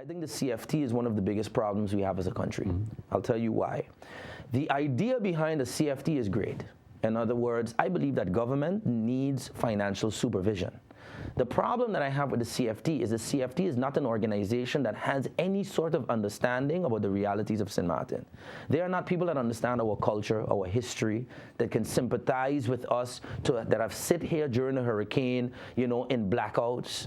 I think the CFT is one of the biggest problems we have as a country. I'll tell you why. The idea behind the CFT is great. In other words, I believe that government needs financial supervision. The problem that I have with the CFT is not an organization that has any sort of understanding about the realities of St. Martin. They are not people that understand our culture, our history, that can sympathize with us, that have sit here during a hurricane, in blackouts,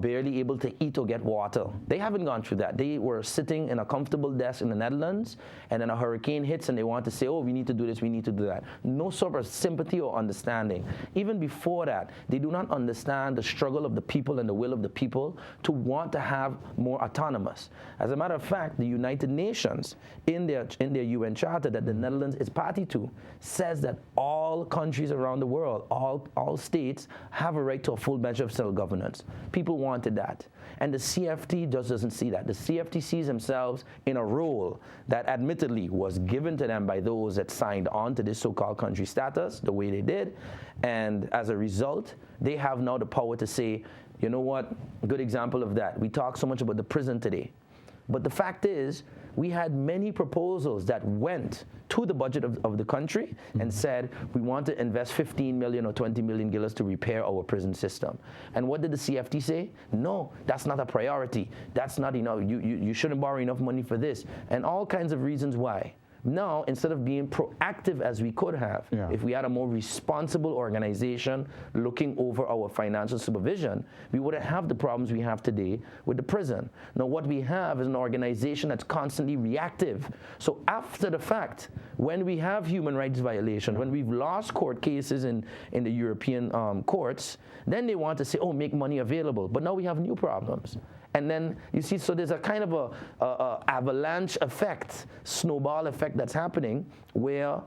barely able to eat or get water. They haven't gone through that. They were sitting in a comfortable desk in the Netherlands, and then a hurricane hits and they want to say, oh, we need to do this, we need to do that. No sort of sympathy or understanding. Even before that, they do not understand the struggle of the people and the will of the people to want to have more autonomous. As a matter of fact, the United Nations, in their UN Charter that the Netherlands is party to, says that all countries around the world, all states, have a right to a full measure of self-governance. People wanted that. And the CFT just doesn't see that. The CFT sees themselves in a role that admittedly was given to them by those that signed on to this so-called country status the way they did. And as a result, they have now the power to say, you know what, a good example of that. We talk so much about the prison today. But the fact is, we had many proposals that went to the budget of the country and said, we want to invest 15 million or 20 million guilders to repair our prison system. And what did the CFT say? No, that's not a priority. That's not enough. You shouldn't borrow enough money for this. And all kinds of reasons why. Now, instead of being proactive as we could have, if we had a more responsible organization looking over our financial supervision, we wouldn't have the problems we have today with the prison. Now, what we have is an organization that's constantly reactive. So after the fact, when we have human rights violations, when we've lost court cases in the European courts, then they want to say, oh, make money available. But now we have new problems. And then you see, so there's a kind of a avalanche effect, snowball effect that's happening where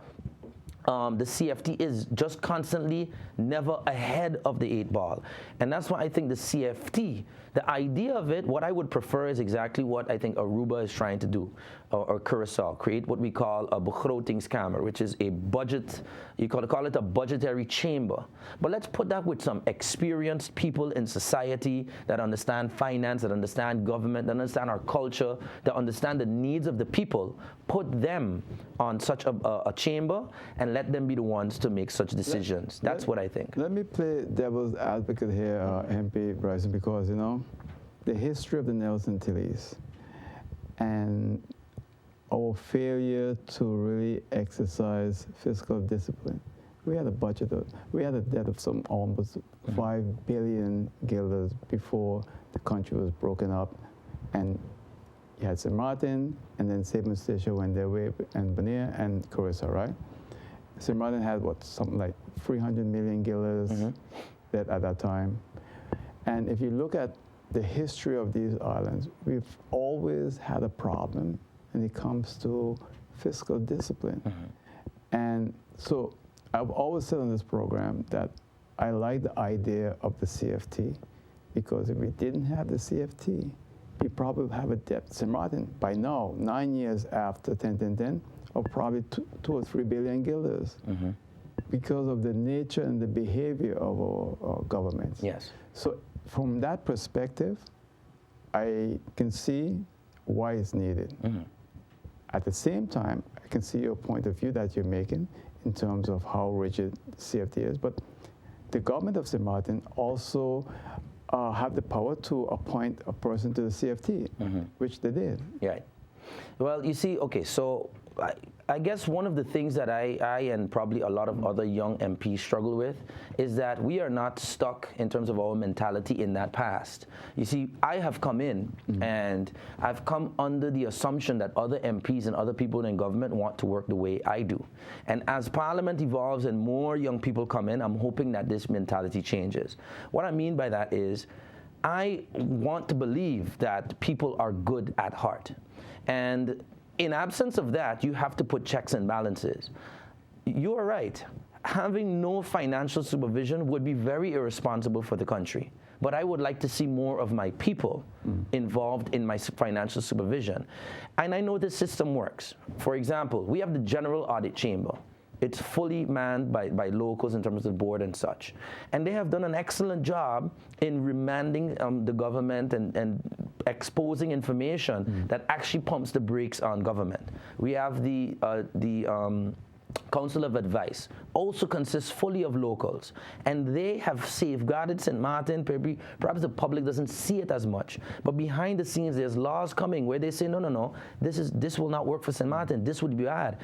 the CFT is just constantly never ahead of the 8 ball. And that's why I think the CFT, the idea of it, what I would prefer is exactly what I think Aruba is trying to do, or Curacao, create what we call a begrotingskamer, which is a budget, you call it a budgetary chamber. But let's put that with some experienced people in society that understand finance, that understand government, that understand our culture, that understand the needs of the people. Put them on such a chamber and let them be the ones to make such decisions. That's what I think. Let me play devil's advocate here, MP Brison, because, the history of the Nelson Tillies and our failure to really exercise fiscal discipline. We had a debt of some almost 5 billion guilders before the country was broken up, and you had St. Martin, and then Saint Eustachio went their way, and Bonnier and Curacao, right? St. Martin had something like 300 million guilders at that time. And if you look at the history of these islands, we've always had a problem when it comes to fiscal discipline. And so I've always said on this program that I like the idea of the CFT, because if we didn't have the CFT, we probably would have a debt. St. Martin, by now, 9 years after 10-10-10, of probably 2 or 3 billion guilders, because of the nature and the behavior of our governments. Yes. So from that perspective, I can see why it's needed. At the same time, I can see your point of view that you're making in terms of how rigid CFT is. But the government of St. Martin also have the power to appoint a person to the CFT, which they did. Right. Well, you see, okay, so I guess one of the things that I and probably a lot of other young MPs struggle with is that we are not stuck in terms of our mentality in that past. You see, I have come in and I've come under the assumption that other MPs and other people in government want to work the way I do. And as Parliament evolves and more young people come in, I'm hoping that this mentality changes. What I mean by that is I want to believe that people are good at heart. And in absence of that, you have to put checks and balances. You are right. Having no financial supervision would be very irresponsible for the country. But I would like to see more of my people involved in my financial supervision. And I know this system works. For example, we have the General Audit Chamber. It's fully manned by locals in terms of the board and such. And they have done an excellent job in remanding the government and exposing information that actually pumps the brakes on government. We have the Council of Advice, also consists fully of locals, and they have safeguarded St. Martin. Perhaps the public doesn't see it as much, but behind the scenes there's laws coming where they say no, this will not work for St. Martin, this would be bad,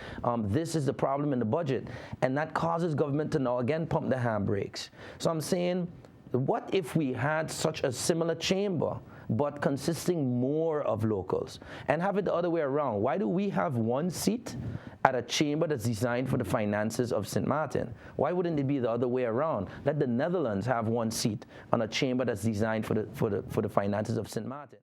this is the problem in the budget, and that causes government to now again pump the handbrakes. So I'm saying, what if we had such a similar chamber but consisting more of locals, and have it the other way around? Why do we have one seat at a chamber that's designed for the finances of St. Martin? Why wouldn't it be the other way around? Let the Netherlands have one seat on a chamber that's designed for the finances of St. Martin.